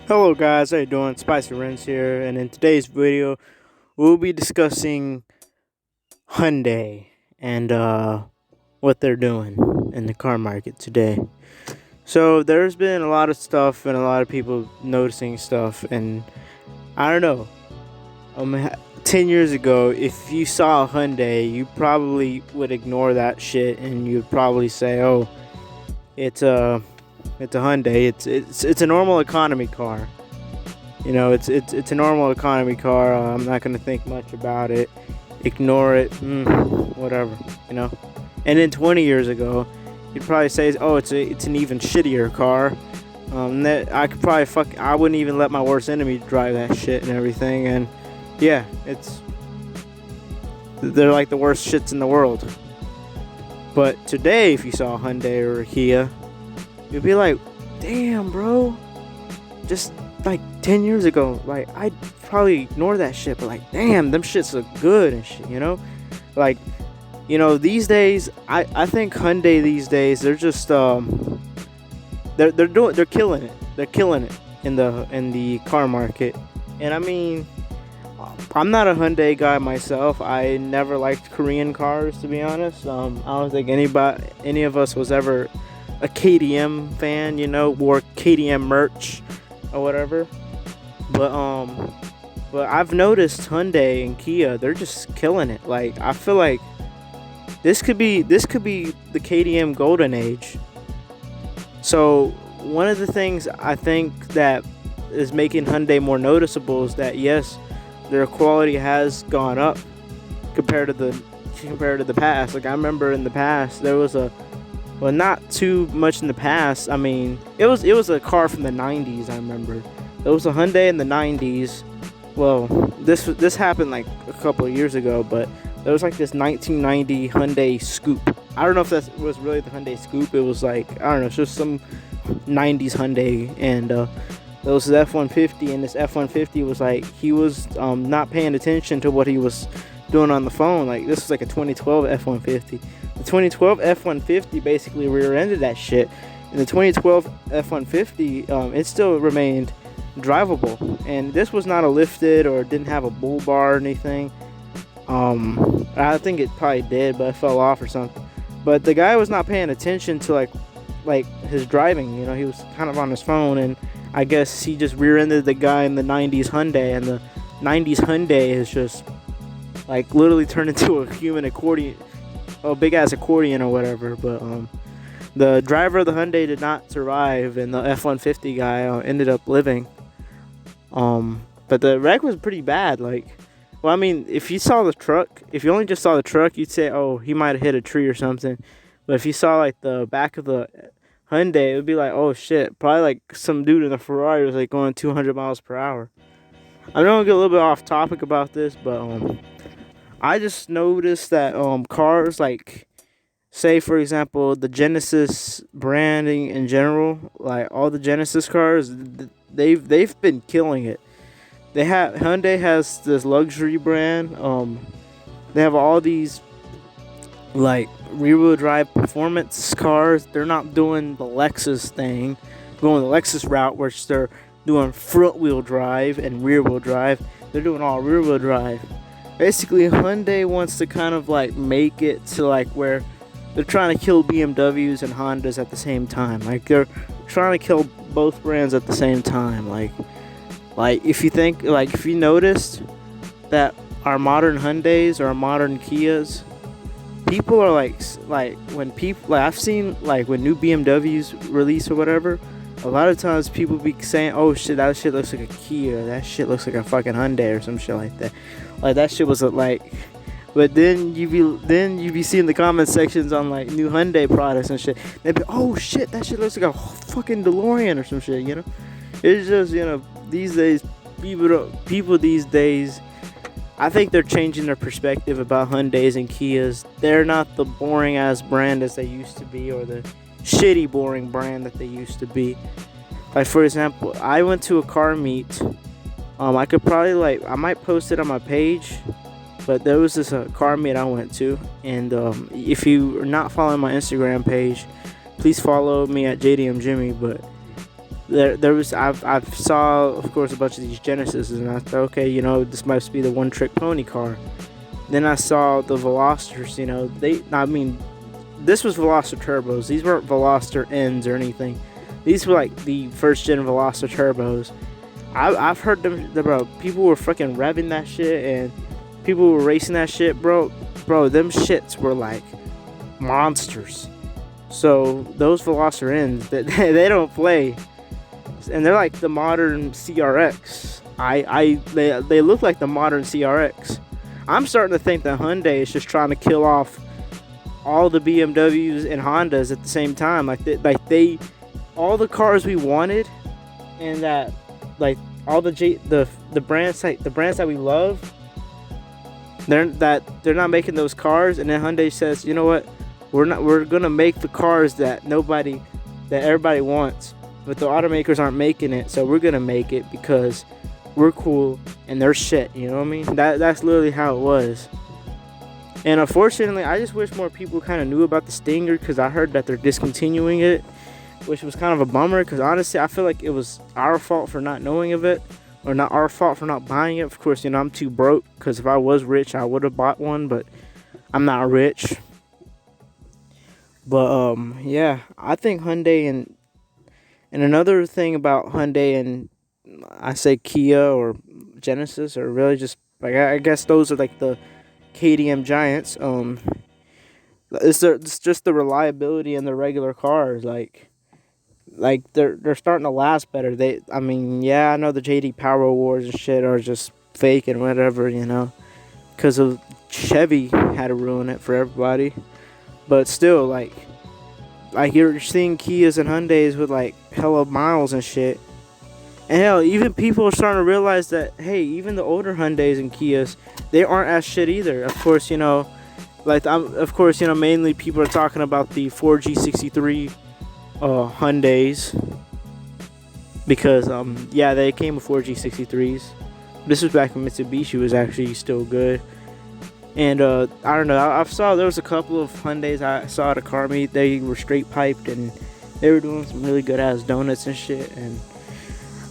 Hello guys, how you doing? Spicy Rens here, and in today's video, we'll be discussing Hyundai and what they're doing in the car market today. So there's been a lot of stuff and a lot of people noticing stuff, and I don't know. 10 years ago, if you saw a Hyundai, you probably would ignore that shit, and you'd probably say, "Oh, it's a it's a Hyundai. It's a normal economy car." It's a normal economy car. I'm not gonna think much about it, ignore it, whatever. You know. And then 20 years ago, you'd probably say, "Oh, it's an even shittier car." That I could probably I wouldn't even let my worst enemy drive that shit and everything. And yeah, they're like the worst shits in the world. But today, if you saw a Hyundai or a Kia, you'd be like, "Damn, bro, just." Like 10 years ago, like I'd probably ignore that shit, but like, damn, them shits look good and shit, like, these days, I think Hyundai these days, they're just they're killing it in the car market. And I mean, I'm not a Hyundai guy myself. I never liked Korean cars, to be honest. I don't think any of us was ever a KTM fan, wore KTM merch or whatever. But I've noticed Hyundai and Kia, they're just killing it. Like, I feel like this could be the KTM golden age. So one of the things I think that is making Hyundai more noticeable is that, yes, their quality has gone up compared to the past. Like, I remember in the past there was not too much in the past. I mean, it was a car from the 90s. I remember there was a Hyundai in the 90s. Well, this happened like a couple of years ago, but there was like this 1990 Hyundai Scoop. I don't know if that was really the Hyundai Scoop. It was like, I don't know, it's just some 90s Hyundai. And there was this F-150, and this F-150 was like, he was not paying attention to what he was doing on the phone. Like, this was like a 2012 F-150. The 2012 F-150 basically rear-ended that shit. And the 2012 F-150, it still remained drivable. And this was not a lifted or didn't have a bull bar or anything. I think it probably did, but it fell off or something. But the guy was not paying attention to like his driving. He was kind of on his phone, and I guess he just rear-ended the guy in the 90s Hyundai. And the 90s Hyundai is just like literally turned into a human accordion, a big ass accordion or whatever. But the driver of the Hyundai did not survive, and the F-150 guy ended up living. But the wreck was pretty bad. Like, well, I mean, if you only just saw the truck, you'd say, "Oh, he might have hit a tree or something." But if you saw like the back of the Hyundai, it would be like, "Oh shit!" Probably like some dude in a Ferrari was like going 200 miles per hour. I'm gonna get a little bit off topic about this, but I just noticed that cars, like, say for example the Genesis branding in general, like all the Genesis cars, they've been killing it. Hyundai has this luxury brand. They have all these like rear-wheel drive performance cars. They're not doing the Lexus thing, going the Lexus route, which they're doing front-wheel drive and rear-wheel drive. They're doing all rear-wheel drive. Basically, Hyundai wants to kind of like make it to like where they're trying to kill BMWs and Hondas at the same time. Like, they're trying to kill both brands at the same time. Like if you noticed that our modern Hyundais or our modern Kias, people are like when people, like, I've seen like when new BMWs release or whatever, a lot of times people be saying, "Oh shit, that shit looks like a Kia. That shit looks like a fucking Hyundai," or some shit like that. Like, that shit was like. But then you be seeing the comment sections on like new Hyundai products and shit. They'd be, "Oh shit, that shit looks like a fucking DeLorean or some shit," It's just, these days, people these days, I think they're changing their perspective about Hyundais and Kias. They're not the boring ass brand as they used to be, or the shitty boring brand that they used to be. Like, for example, I went to a car meet. I might post it on my page. But there was this car meet I went to, and if you are not following my Instagram page, please follow me at JDM Jimmy. But There was I've saw of course a bunch of these Genesis, and I thought, okay, this must be the one trick pony car. Then I saw the Velocitors. I mean, this was Veloster turbos. These weren't Veloster ends or anything. These were like the first gen Veloster turbos. I've heard them, bro. People were freaking revving that shit, and people were racing that shit, bro. Bro, them shits were like monsters. So those Veloster ends, they don't play, and they're like the modern CRX. They look like the modern CRX. I'm starting to think that Hyundai is just trying to kill off all the BMWs and Hondas at the same time. All the cars we wanted, and that, like, all the brands that we love, they're not making those cars, and then Hyundai says, you know what, we're gonna make the cars that everybody wants, but the automakers aren't making it, so we're gonna make it because we're cool and they're shit. You know what I mean? That's literally how it was. And unfortunately, I just wish more people kind of knew about the Stinger, because I heard that they're discontinuing it, which was kind of a bummer, because honestly, I feel like it was our fault for not knowing of it, or not our fault for not buying it. Of course, I'm too broke, because if I was rich, I would have bought one, but I'm not rich. But yeah, I think Hyundai and another thing about Hyundai and, I say, Kia or Genesis, are really just like, I guess those are like the KTM giants. It's just the reliability in the regular cars. Like they're starting to last better. I know the JD Power Awards and shit are just fake and whatever, because of Chevy had to ruin it for everybody. But still, like you're seeing Kias and Hyundais with like hella miles and shit. And hell, even people are starting to realize that, hey, even the older Hyundais and Kias, they aren't as shit either. Of course, mainly people are talking about the 4G63 Hyundais, because they came with 4G63s. This was back when Mitsubishi was actually still good. And I don't know, there was a couple of Hyundais I saw at a car meet. They were straight piped, and they were doing some really good ass donuts and shit. And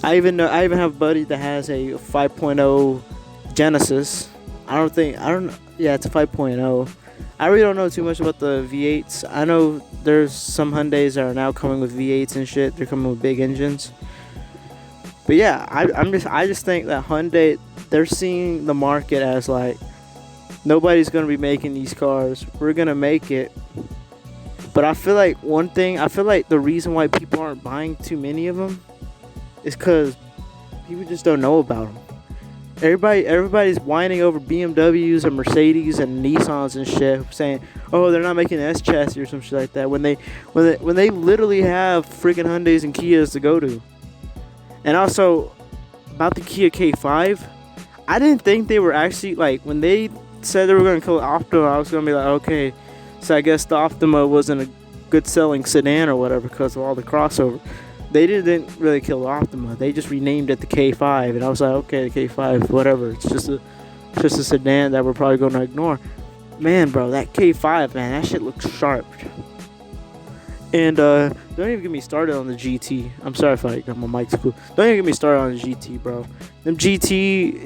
I even have a buddy that has a 5.0 Genesis. It's a 5.0. I really don't know too much about the V8s. I know there's some Hyundais that are now coming with V8s and shit. They're coming with big engines. But yeah, I just think that Hyundai, they're seeing the market as like, nobody's gonna be making these cars. We're gonna make it. But I feel like the reason why people aren't buying too many of them is because people just don't know about them. Everybody's whining over BMWs and Mercedes and Nissans and shit, saying, "Oh, they're not making an S chassis or some shit like that." When they literally have freaking Hyundais and Kias to go to. And also about the Kia K5, I didn't think they were actually, like, when they said they were going to kill Optima, I was going to be like, okay, so I guess the Optima wasn't a good selling sedan or whatever because of all the crossover. They didn't really kill the Optima. They just renamed it the K5, and I was like, okay, the K5, whatever. It's just a sedan that we're probably going to ignore. Man, bro, that K5, man, that shit looks sharp. And don't even get me started on the GT. I'm sorry if I got my mic cool. Don't even get me started on the GT, bro. Them GT,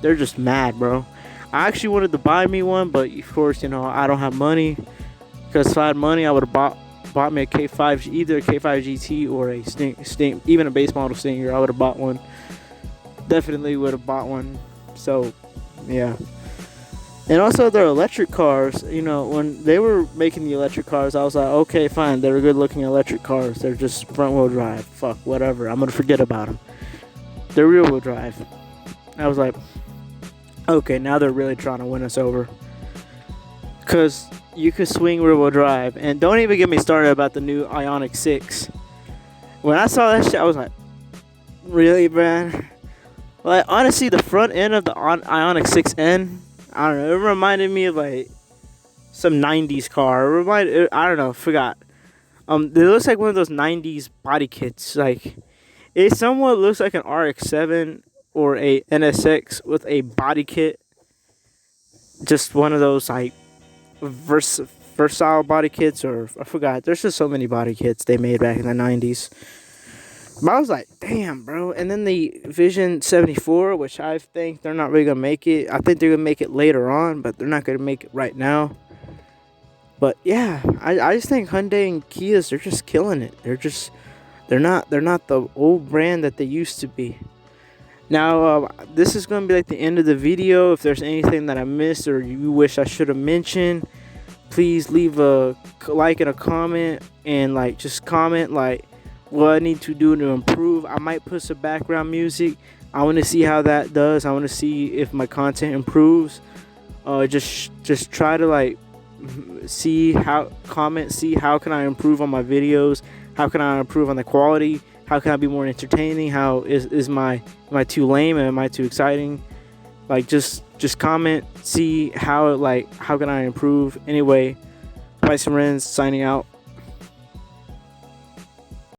they're just mad, bro. I actually wanted to buy me one, but of course, I don't have money. Because if I had money, I would have bought me a K5, either a K5 GT or a Sting, even a base model Stinger. I would have bought one. Definitely would have bought one. So, yeah. And also their electric cars, when they were making the electric cars, I was like, okay, fine, they were good looking electric cars. They're just front wheel drive. Fuck, whatever. I'm going to forget about them. They're rear wheel drive. I was like, okay, now they're really trying to win us over. Because you could swing rear wheel drive. And don't even get me started about the new Ioniq 6. When I saw that shit, I was like, really, man? Like, honestly, the front end of the Ioniq 6N, I don't know, it reminded me of like some 90s car. I don't know, forgot. It looks like one of those 90s body kits. Like, it somewhat looks like an RX-7 or a NSX with a body kit. Just one of those like versatile body kits, or I forgot. There's just so many body kits they made back in the 90s. But I was like, damn, bro. And then the Vision 74, which I think they're not really gonna make it. I think they're gonna make it later on, but they're not gonna make it right now. But yeah, I just think Hyundai and Kias, they're just killing it. They're not the old brand that they used to be. Now, this is going to be like the end of the video. If there's anything that I missed or you wish I should have mentioned, please leave a like and a comment, and like just comment like what I need to do to improve. I might put some background music. I want to see how that does. I want to see if my content improves. Just try to like see how can I improve on my videos? How can I improve on the quality? How can I be more entertaining? How am I too lame? Am I too exciting? Like just comment, see how can I improve. Anyway, Spice and Renz signing out.